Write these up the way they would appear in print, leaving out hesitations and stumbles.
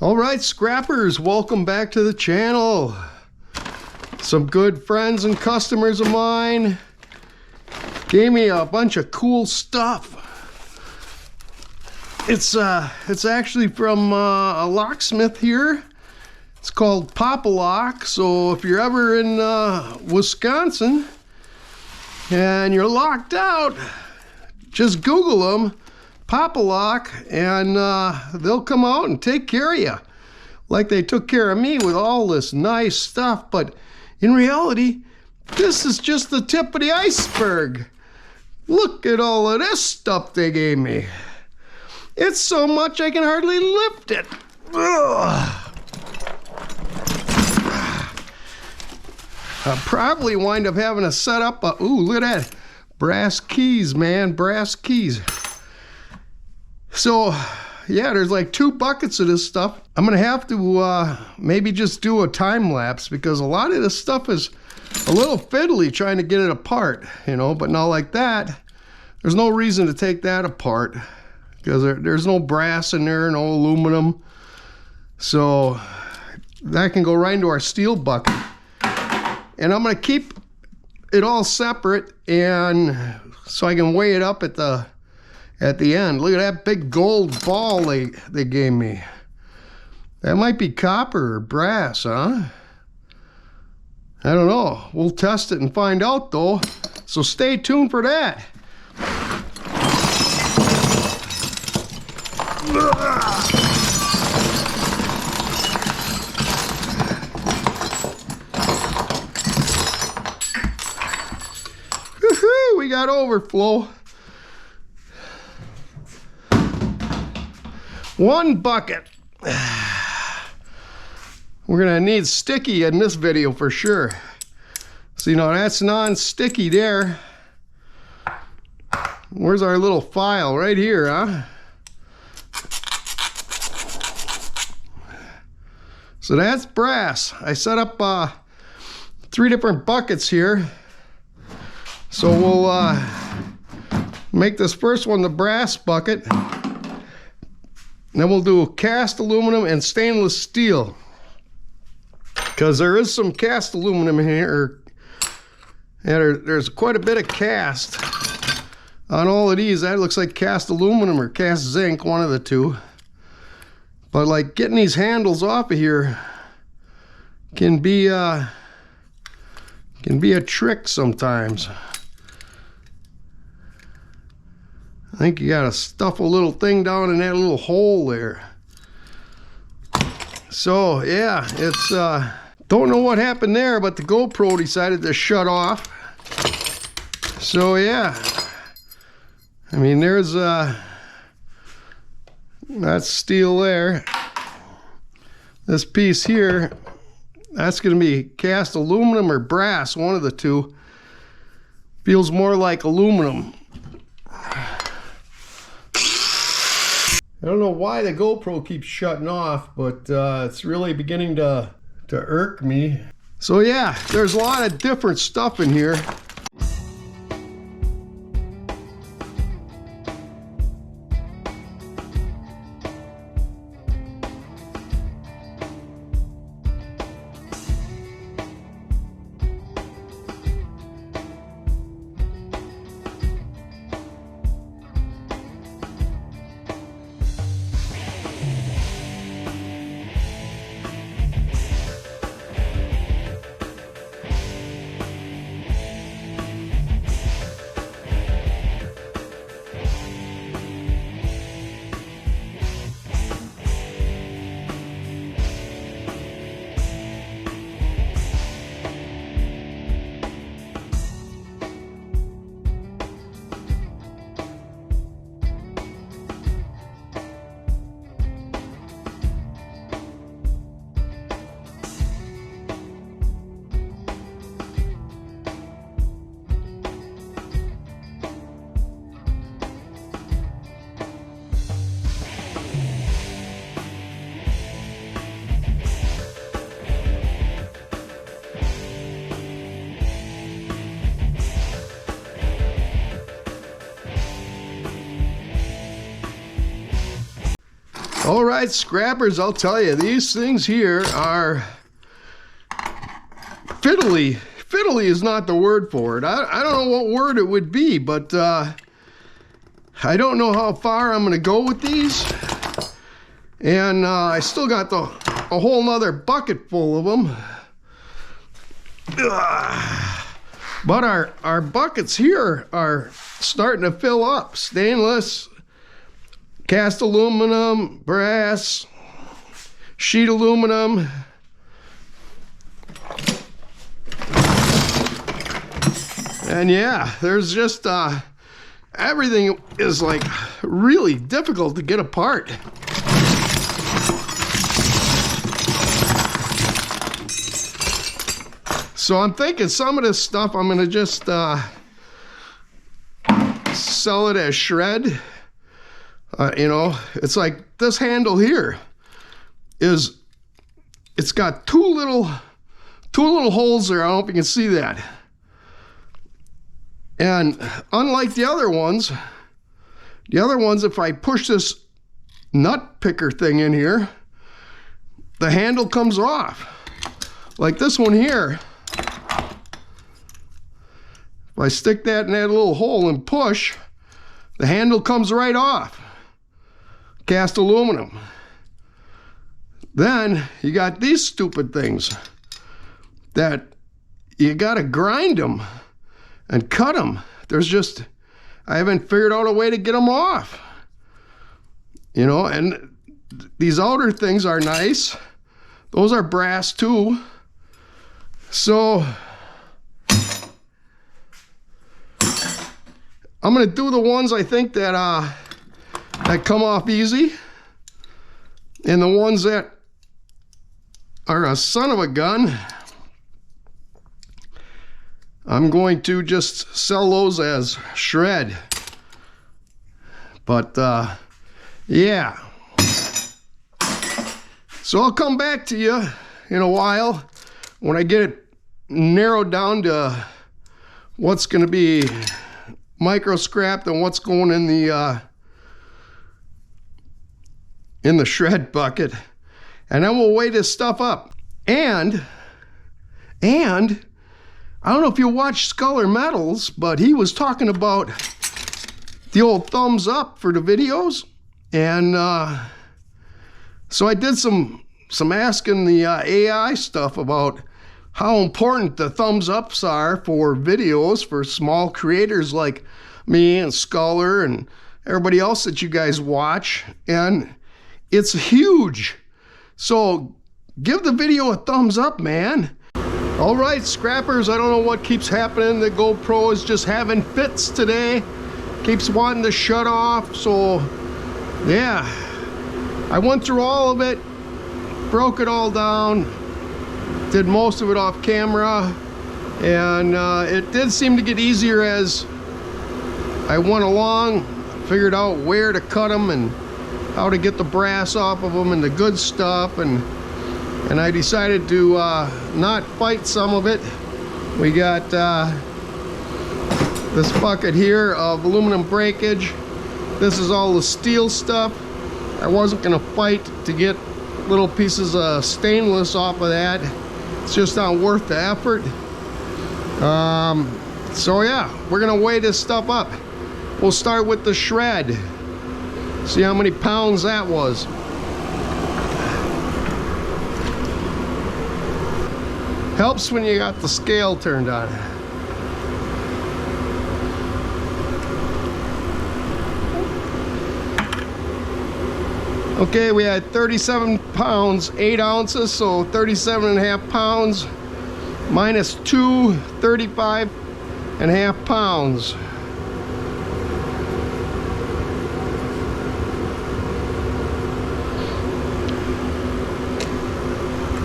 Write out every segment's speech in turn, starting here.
All right, scrappers, welcome back to the channel. Some good friends and customers of mine gave me a bunch of cool stuff. It's actually from a locksmith here. It's called Pop-A-Lock. So if you're ever in Wisconsin and you're locked out, just Google them, Pop-A-Lock, and they'll come out and take care of you. Like they took care of me with all this nice stuff. But in reality, this is just the tip of the iceberg. Look at all of this stuff they gave me. It's so much I can hardly lift it. Ugh. I'll probably wind up having to set up a, ooh, look at that. Brass keys, man, brass keys. So, yeah, there's like 2 buckets of this stuff. I'm gonna have to maybe just do a time lapse because a lot of this stuff is a little fiddly trying to get it apart, you know, but not like that. There's no reason to take that apart because there's no brass in there, no aluminum. So that can go right into our steel bucket. And I'm gonna keep it all separate and so I can weigh it up at the end. Look at that big gold ball they gave me. That might be copper or brass, huh? I don't know. We'll test it and find out though. So stay tuned for that. Woohoo! We got overflow. 1 bucket. We're gonna need sticky in this video for sure. So you know that's non-sticky there. Where's our little file? Right here, huh? So that's brass. I set up 3 different buckets here. So we'll make this first one the brass bucket. Then we'll do cast aluminum and stainless steel. Because there is some cast aluminum in here. There's quite a bit of cast on all of these. That looks like cast aluminum or cast zinc, one of the two. But like getting these handles off of here can be a trick sometimes. I think you gotta stuff a little thing down in that little hole there. So yeah, it's don't know what happened there, but the GoPro decided to shut off. So yeah, I mean there's that's steel there. This piece here, that's gonna be cast aluminum or brass, one of the two. Feels more like aluminum. I don't know why the GoPro keeps shutting off, but it's really beginning to irk me. So yeah, there's a lot of different stuff in here. All right, scrappers, I'll tell you, these things here are fiddly. Fiddly is not the word for it. I don't know what word it would be, but I don't know how far I'm gonna go with these. And I still got a whole nother bucket full of them. But our buckets here are starting to fill up. Stainless, cast aluminum, brass, sheet aluminum. And yeah, there's just everything is like really difficult to get apart. So I'm thinking some of this stuff I'm gonna just sell it as shred. You know, it's like this handle here it's got two little holes there. I don't know if you can see that. And unlike the other ones, if I push this nut picker thing in here, the handle comes off. Like this one here, if I stick that in that little hole and push, the handle comes right off. Cast aluminum. Then you got these stupid things that you gotta grind them and cut them. I haven't figured out a way to get them off. You know, and these outer things are nice. Those are brass too. So I'm gonna do the ones I think that come off easy, and the ones that are a son of a gun, I'm going to just sell those as shred. But yeah, so I'll come back to you in a while when I get it narrowed down to what's going to be micro scrapped and what's going in the shred bucket, and then we'll weigh this stuff up. And I don't know if you watch Sculler Metals, but he was talking about the old thumbs up for the videos, and so I did some asking the AI stuff about how important the thumbs ups are for videos for small creators like me and Sculler and everybody else that you guys watch, and it's huge. So give the video a thumbs up, man. All right, scrappers, I don't know what keeps happening. The GoPro is just having fits today. Keeps wanting to shut off, so yeah. I went through all of it, broke it all down, did most of it off camera, and it did seem to get easier as I went along, figured out where to cut them and how to get the brass off of them and the good stuff, and I decided to not fight some of it. We got this bucket here of aluminum breakage. This is all the steel stuff. I wasn't gonna fight to get little pieces of stainless off of that. It's just not worth the effort. So yeah, we're gonna weigh this stuff up. We'll start with the shred. See how many pounds that was. Helps when you got the scale turned on. Okay, we had 37 pounds, 8 ounces, so 37.5 pounds minus 2, 35.5 pounds.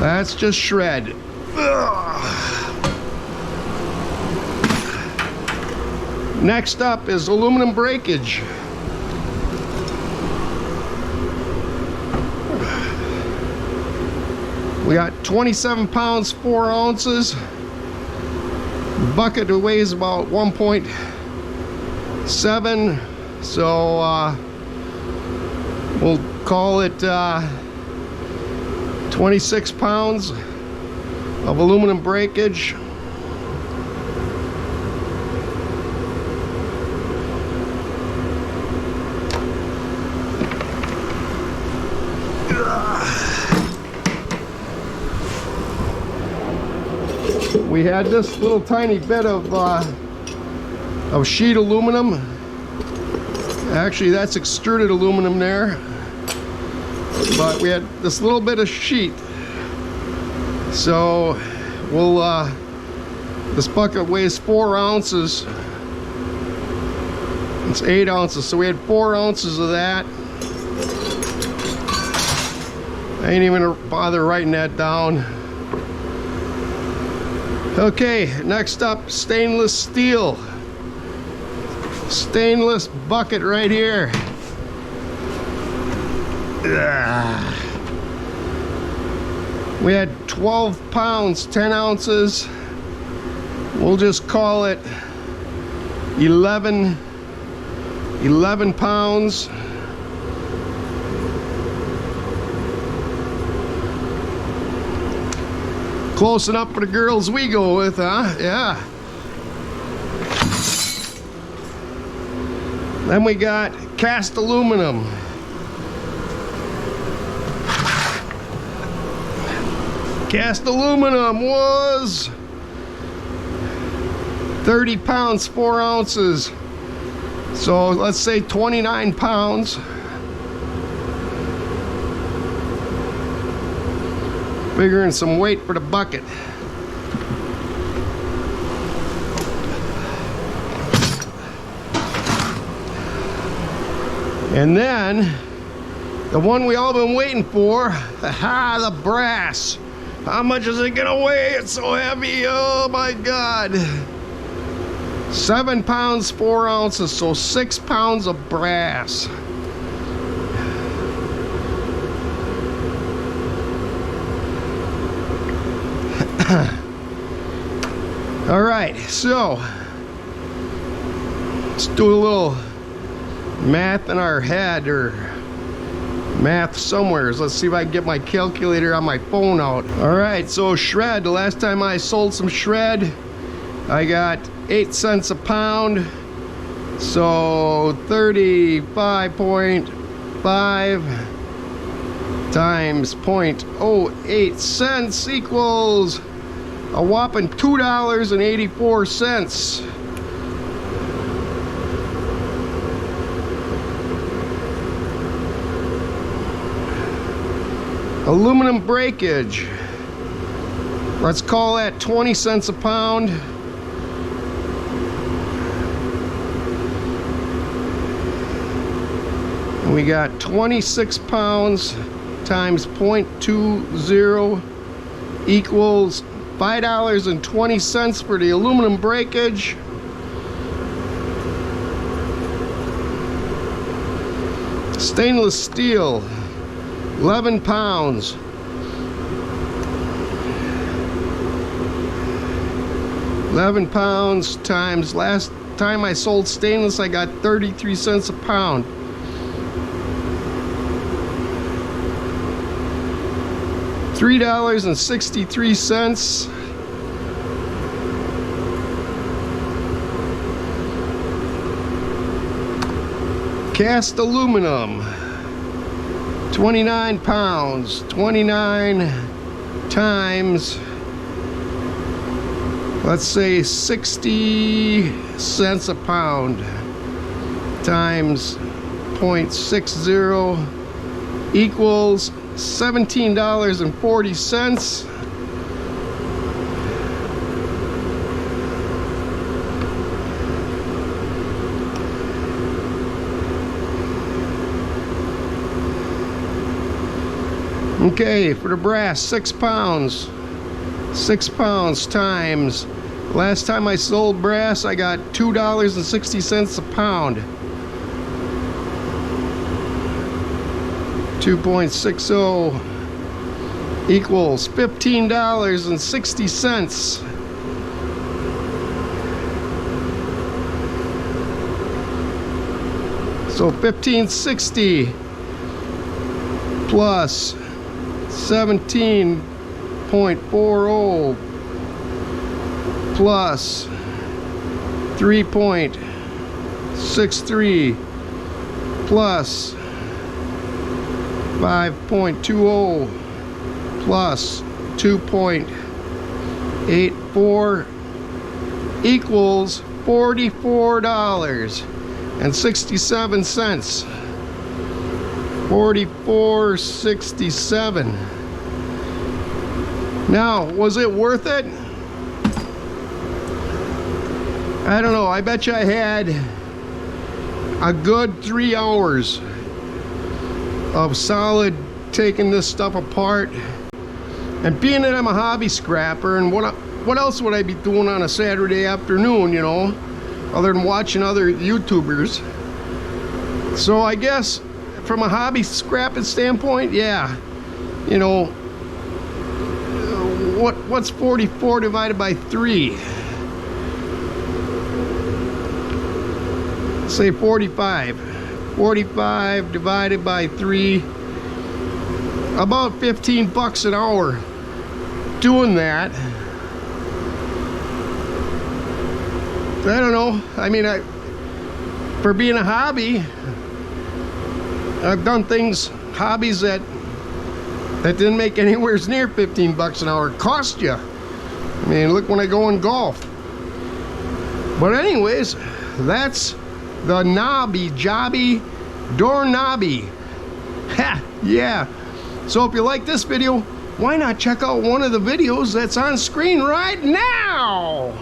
That's just shred. Next up is aluminum breakage. We got 27 pounds, 4 ounces. Bucket weighs about 1.7. So we'll call it 26 pounds of aluminum breakage. We had this little tiny bit of sheet aluminum. Actually, that's extruded aluminum there. But we had this little bit of sheet. So we'll this bucket weighs 4 ounces. It's 8 ounces, so we had 4 ounces of that. I ain't even bother writing that down. Okay, next up, stainless steel. Stainless bucket right here. We had 12 pounds, 10 ounces. We'll just call it 11 pounds. Close enough for the girls we go with, huh? Yeah. Then we got cast aluminum. Cast aluminum was 30 pounds, 4 ounces. So let's say 29 pounds. Figuring some weight for the bucket. And then the one we all been waiting for, the brass. How much is it gonna weigh? It's so heavy, oh my God. 7 pounds, 4 ounces, so 6 pounds of brass. All right, so let's do a little math in our head, or math somewhere. Let's see if I can get my calculator on my phone out. All right, so shred. The last time I sold some shred, I got 8 cents a pound. So 35.5 times 0.08 cents equals a whopping $2.84. Aluminum breakage, let's call that 20 cents a pound. And we got 26 pounds times 0.20 equals $5.20 for the aluminum breakage. Stainless steel, 11 pounds. 11 pounds times, last time I sold stainless, I got 33 cents a pound. $3.63. Cast aluminum, 29 pounds, 29 times, let's say 60 cents a pound times 0.60 equals $17.40. Okay, for the brass, 6 pounds. 6 pounds times, last time I sold brass, I got $2.60 a pound. 2.60 equals $15.60. So $15.60 plus 17.40 plus 3.63 plus 5.20 plus 2.84 equals $44.67. $44.67. Now, was it worth it? I don't know. I bet you I had a good 3 hours of solid taking this stuff apart. And being that I'm a hobby scrapper, and what else would I be doing on a Saturday afternoon, you know, other than watching other YouTubers? So I guess from a hobby scrapping standpoint, yeah, you know, what's 44 divided by 3? Say 45. 45 divided by 3, about 15 bucks an hour doing that. I don't know. I mean, for being a hobby, I've done hobbies that didn't make anywhere near 15 bucks an hour. Cost you. I mean, look when I go and golf. But anyways, that's the jobby doorknobby. Ha, yeah. So if you like this video, why not check out one of the videos that's on screen right now?